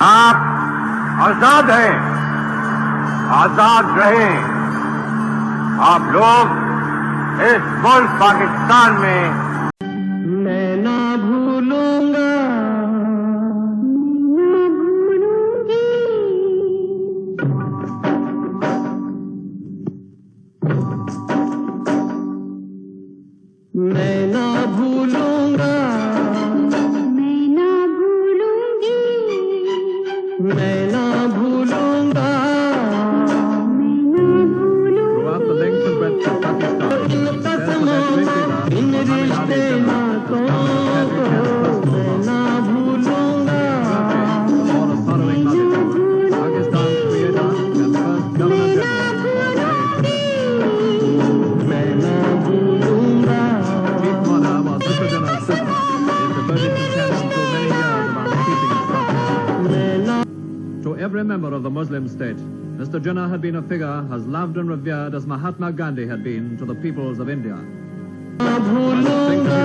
آپ آزاد ہیں، آزاد رہیں. آپ لوگ اس ملک پاکستان میں میں نہ بھولوں گا، میں نہ بھولوں گا، میں نہ بھولوں گی، میں نہ بھولوں گا، Throughout the length and breadth of Pakistan, ان رشتے ناتوں کو میں نہ بھولوں گا، all of following Pakistan, Pakistan's creator and first Governor General. میں نہ بھولوں گا. Chief Monarch was Mr. Jinnah's sister, his devoted companion through many years of our keeping his promise. To every member of the Muslim state, Mr. Jinnah had been a figure as loved and revered as Mahatma Gandhi had been to the peoples of India. بھولوں God.